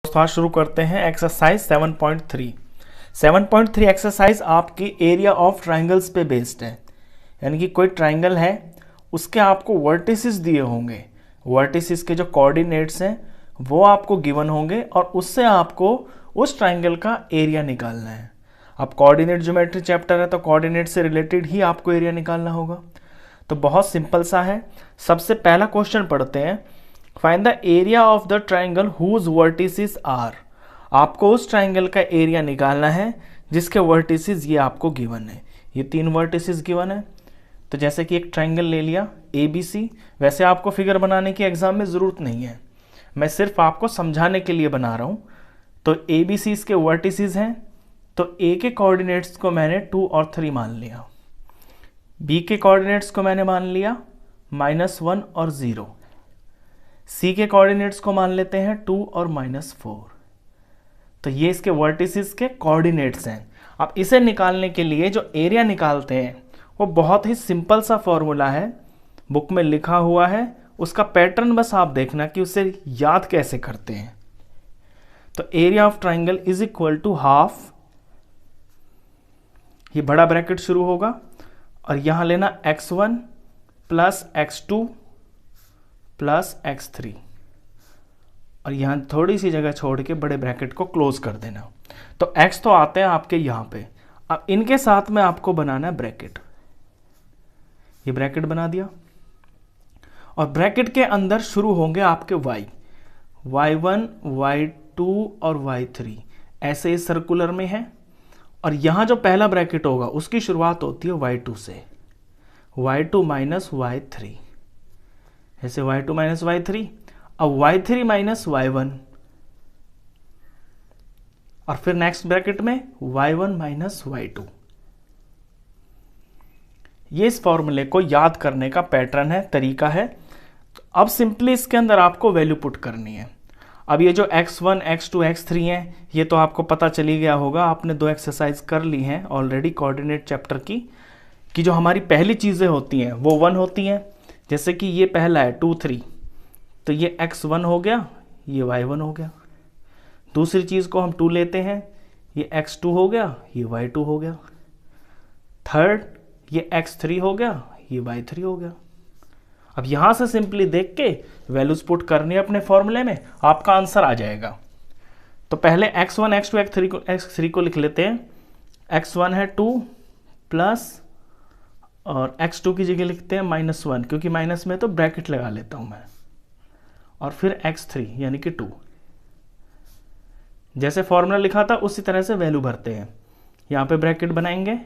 दोस्तों आज शुरू करते हैं एक्सरसाइज 7.3। 7.3 एक्सरसाइज आपकी एरिया ऑफ ट्राइंगल्स पे बेस्ड है, यानी कि कोई ट्राइंगल है उसके आपको वर्टिसेस दिए होंगे, वर्टिसेस के जो कोऑर्डिनेट्स हैं वो आपको गिवन होंगे और उससे आपको उस ट्राइंगल का एरिया निकालना है। अब कोऑर्डिनेट ज्योमेट्री चैप्टर है तो कोऑर्डिनेट से रिलेटेड ही आपको एरिया निकालना होगा। तो बहुत सिंपल सा है। सबसे पहला क्वेश्चन पढ़ते हैं, find the area of the triangle whose vertices are. आपको उस ट्राइंगल का एरिया निकालना है जिसके वर्टिसेस ये आपको गिवन है। ये 3 वर्टिसेस गिवन है। तो जैसे कि एक ट्राइंगल ले लिया ABC, वैसे आपको फिगर बनाने की एग्जाम में ज़रूरत नहीं है, मैं सिर्फ आपको समझाने के लिए बना रहा हूँ। तो ABC इसके वर्टिसेस हैं, तो A के कोऑर्डिनेट्स को मैंने 2 और 3 मान लिया, B के कोऑर्डिनेट्स को मैंने मान लिया -1 और 0, C के कोऑर्डिनेट्स को मान लेते हैं 2 और -4। तो ये इसके वर्टिसेस के कोऑर्डिनेट्स हैं। अब इसे निकालने के लिए जो एरिया निकालते हैं वो बहुत ही सिंपल सा फॉर्मूला है, बुक में लिखा हुआ है, उसका पैटर्न बस आप देखना कि उसे याद कैसे करते हैं। तो area of triangle is equal to half, ये बड़ा ब्रैकेट शुरू होगा और यहां लेना x1 plus x2 plus x3 और यहां थोड़ी सी जगह छोड़ के बड़े ब्रैकेट को क्लोज कर देना। तो x तो आते हैं आपके यहां पे, अब इनके साथ में आपको बनाना है ब्रैकेट। ये ब्रैकेट बना दिया और ब्रैकेट के अंदर शुरू होंगे आपके y, y1 y2 और y3 ऐसे इस सर्कुलर में है। और यहां जो पहला ब्रैकेट होगा उसकी शुरुआत होती है y2 से, y2 माइनस y3, ऐसे y2 माइनस y3, अब y3 माइनस y1 और फिर नेक्स्ट ब्रैकेट में y1 माइनस y2। ये इस फॉर्मूले को याद करने का पैटर्न है, तरीका है। तो अब सिंपली इसके अंदर आपको वैल्यू पुट करनी है। अब ये जो x1 x2 x3 हैं ये तो आपको पता चली गया होगा, आपने 2 एक्सरसाइज कर ली हैं ऑलरेडी कोऑर्डिनेट चैप्टर की, कि जो हमारी पहली चीज़ें होती हैं वो 1 होती हैं। जैसे कि ये पहला है 2 3, तो ये x1 हो गया, ये y1 हो गया। दूसरी चीज़ को हम 2 लेते हैं, ये x2 हो गया, ये y2 हो गया। थर्ड ये x3 हो गया, ये y3 हो गया। अब यहां से सिंपली देख के वैल्यूज पुट करनी है अपने फॉर्मूले में, आपका आंसर आ जाएगा। तो पहले x1 x2 x3 को लिख लेते हैं। x1 है 2 प्लस और x2 की जगह लिखते हैं -1, क्योंकि माइनस में तो ब्रैकेट लगा लेता हूं मैं, और फिर x3 यानी कि 2। जैसे फॉर्मूला लिखा था उसी तरह से वैल्यू भरते हैं। यहां पे ब्रैकेट बनाएंगे।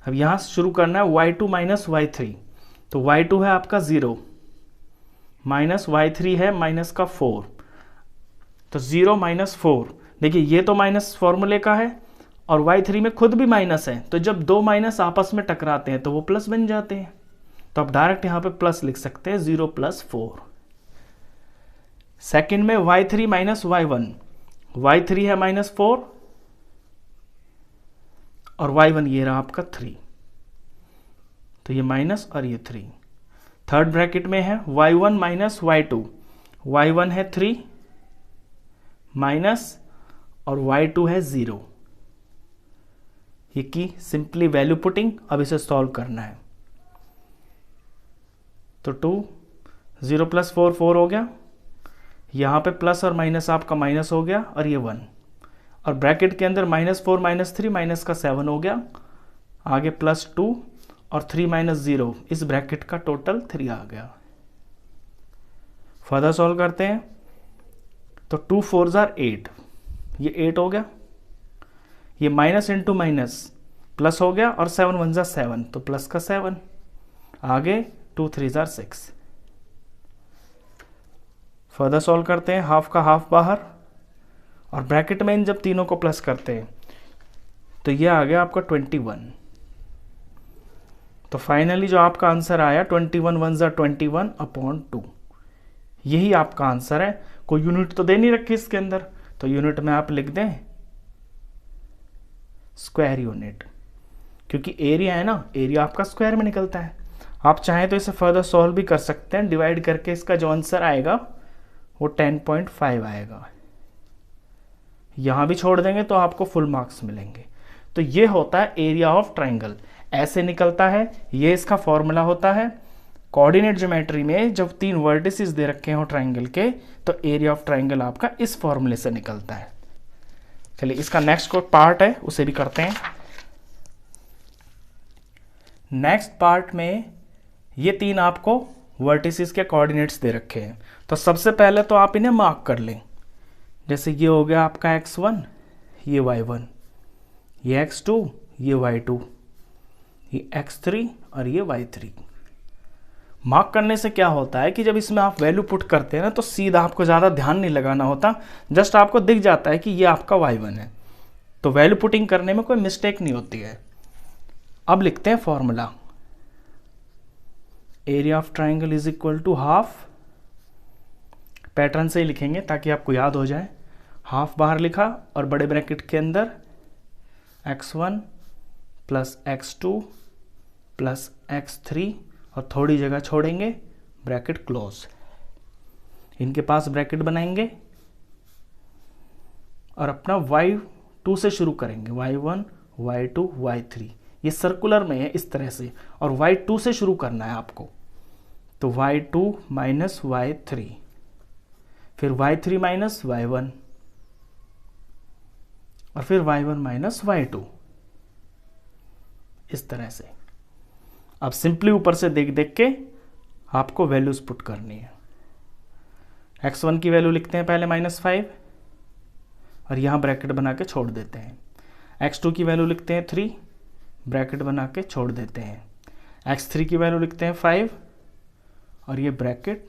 अब यहां से शुरू करना है y2 माइनस y3, तो y2 है आपका 0 माइनस y3 है माइनस का 4, तो 0 माइनस 4। देखिए ये तो माइनस फॉर्मूले का है और y3 में खुद भी माइनस है, तो जब 2 माइनस आपस में टकराते हैं तो वो प्लस बन जाते हैं। तो आप डायरेक्ट यहां पे प्लस लिख सकते हैं, 0 प्लस 4। सेकेंड में y3 माइनस y1, y3 है -4 और y1 ये रहा आपका 3, तो ये माइनस और ये 3। थर्ड ब्रैकेट में है y1 माइनस y2, y1 है 3 माइनस और y2 है 0। ये की सिंपली वैल्यू पुटिंग। अब इसे सॉल्व करना है। तो 2 0 प्लस 4 4 हो गया, यहां पे प्लस और माइनस आपका माइनस हो गया और ये 1, और ब्रैकेट के अंदर -4 -3 माइनस का 7 हो गया, आगे +2 और 3 - 0, इस ब्रैकेट का टोटल 3 आ गया। फर्दर सॉल्व करते हैं। तो 2 4 8, ये 8 हो गया, ये माइनस इंटू माइनस प्लस हो गया और 7 1 7, तो प्लस का 7, आगे 2 3 6। फर्दर सॉल्व करते हैं, हाफ का हाफ बाहर और ब्रैकेट में इन जब तीनों को प्लस करते हैं तो ये आ गया आपका 21। तो फाइनली जो आपका आंसर आया 21 1 21/2, यही आपका आंसर है। कोई यूनिट तो दे नहीं रखी इसके अंदर, तो यूनिट में आप लिख दें स्क्वायर यूनिट, क्योंकि एरिया है ना, एरिया आपका स्क्वायर में निकलता है। आप चाहें तो इसे फर्दर सॉल्व भी कर सकते हैं, डिवाइड करके इसका जो आंसर आएगा वो 10.5 आएगा। यहाँ भी छोड़ देंगे तो आपको फुल मार्क्स मिलेंगे। तो ये होता है एरिया ऑफ ट्राइंगल, ऐसे निकलता है, ये इसका फॉर्मूला होता है। कोऑर्डिनेट ज्योमेट्री में जब 3 वर्टिसेस दे रखे हो ट्राइंगल के, तो एरिया ऑफ ट्राइंगल आपका इस फॉर्मूले से निकलता है। चलिए इसका नेक्स्ट कोई पार्ट है उसे भी करते हैं। नेक्स्ट पार्ट में ये 3 आपको वर्टिसेस के कोऑर्डिनेट्स दे रखे हैं, तो सबसे पहले तो आप इन्हें मार्क कर लें। जैसे ये हो गया आपका x1, ये y1, ये x2, ये y2, ये x3 और ये y3। मार्क करने से क्या होता है कि जब इसमें आप वैल्यू पुट करते हैं ना, तो सीधा आपको ज़्यादा ध्यान नहीं लगाना होता, जस्ट आपको दिख जाता है कि ये आपका y1 है, तो वैल्यू पुटिंग करने में कोई मिस्टेक नहीं होती है। अब लिखते हैं formula, area of triangle is equal to half, pattern से ही लिखेंगे ताकि आपको याद हो जाए। हाफ बाहर लिखा और बड़े ब्रैकेट के अंदर x1 plus x2 plus x3 और थोड़ी जगह छोड़ेंगे, ब्रैकेट क्लोज। इनके पास ब्रैकेट बनाएंगे और अपना y2 से शुरू करेंगे, y1 y2 y3, ये सर्कुलर में है इस तरह से, और y2 से शुरू करना है आपको, तो y2 माइनस y3, फिर y3 माइनस y1 और फिर y1 माइनस y2, इस तरह से। अब सिंपली ऊपर से देख देख के आपको वैल्यूज पुट करनी है। x1 की वैल्यू लिखते हैं पहले -5 और यहाँ ब्रैकेट बना के छोड़ देते हैं। x2 की वैल्यू लिखते हैं 3, ब्रैकेट बना के छोड़ देते हैं। x3 की वैल्यू लिखते हैं 5 और ये ब्रैकेट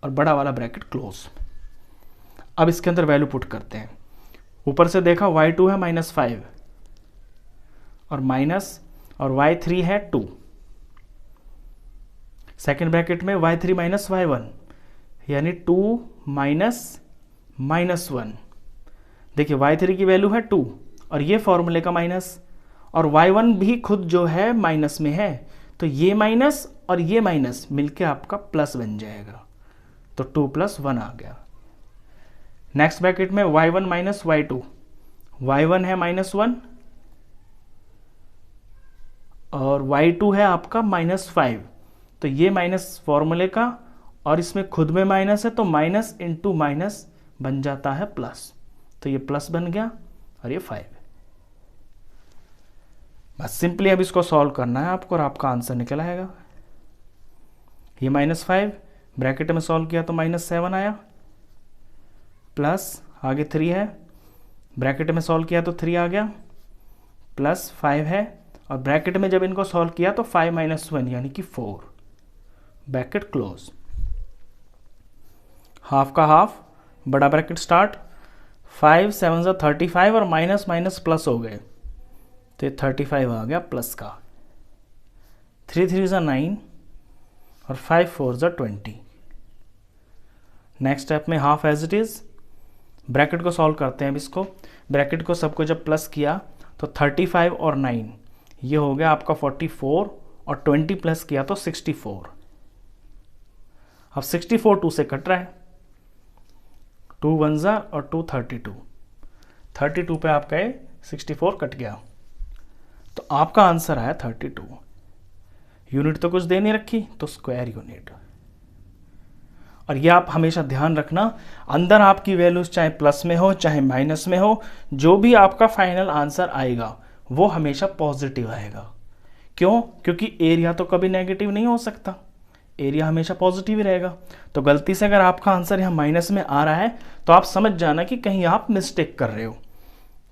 और बड़ा वाला ब्रैकेट क्लोज। अब इसके अंदर वैल्यू पुट करते हैं। ऊपर से देखा y2 है -5 और माइनस, और y3 है 2। सेकेंड ब्रैकेट में y3 माइनस y1 यानी 2 माइनस -1। देखिए y3 की वैल्यू है 2 और ये फॉर्मूले का माइनस, और y1 भी खुद जो है माइनस में है, तो ये माइनस और ये माइनस मिलके आपका प्लस बन जाएगा, तो 2 + 1 आ गया। नेक्स्ट ब्रैकेट में y1 माइनस y2, y1 है -1 और y2 है आपका -5, तो ये माइनस फॉर्मूले का और इसमें खुद में माइनस है, तो माइनस इंटू माइनस बन जाता है प्लस, तो ये प्लस बन गया और ये 5। बस सिंपली अब इसको सॉल्व करना है आपको और आपका आंसर निकल आएगा। ये -5 ब्रैकेट में सॉल्व किया तो -7 आया, प्लस आगे 3 है, ब्रैकेट में सॉल्व किया तो 3 आ गया, प्लस 5 है, और ब्रैकेट में जब इनको सॉल्व किया तो 5 - 1 यानी कि 4, ब्रैकेट क्लोज। हाफ का हाफ, बड़ा ब्रैकेट स्टार्ट, 5 × 7 = 35 और माइनस माइनस प्लस हो गए, तो ये 35 आ गया प्लस का। 3 × 3 = 9 और 5 × 4 = 20। नेक्स्ट स्टेप में half as it is, bracket को सॉल्व करते हैं। अब इसको ब्रैकेट को सबको जब प्लस किया तो 35 और 9 ये हो गया आपका 44 और 20 प्लस किया तो 64। अब 64 2 से कट रहा है, 2 × 1 = और 2 × 32, 32 पे आपका 64 कट गया, तो आपका आंसर आया 32। यूनिट तो कुछ दे नहीं रखी, तो स्क्वायर यूनिट। और ये आप हमेशा ध्यान रखना, अंदर आपकी वैल्यूज चाहे प्लस में हो चाहे माइनस में हो, जो भी आपका फाइनल आंसर आएगा वो हमेशा पॉजिटिव आएगा। क्यों? क्योंकि एरिया तो कभी नेगेटिव नहीं हो सकता, एरिया हमेशा पॉजिटिव ही रहेगा। तो गलती से अगर आपका आंसर यहाँ माइनस में आ रहा है तो आप समझ जाना कि कहीं आप मिस्टेक कर रहे हो।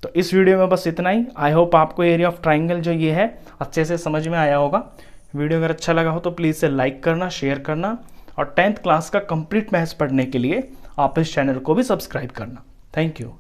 तो इस वीडियो में बस इतना ही। आई होप आपको एरिया ऑफ ट्राइंगल जो ये है अच्छे से समझ में आया होगा। वीडियो अगर अच्छा लगा हो तो प्लीज़ इसे लाइक करना, शेयर करना, और 10th क्लास का कंप्लीट मैथ्स पढ़ने के लिए आप इस चैनल को भी सब्सक्राइब करना। Thank you.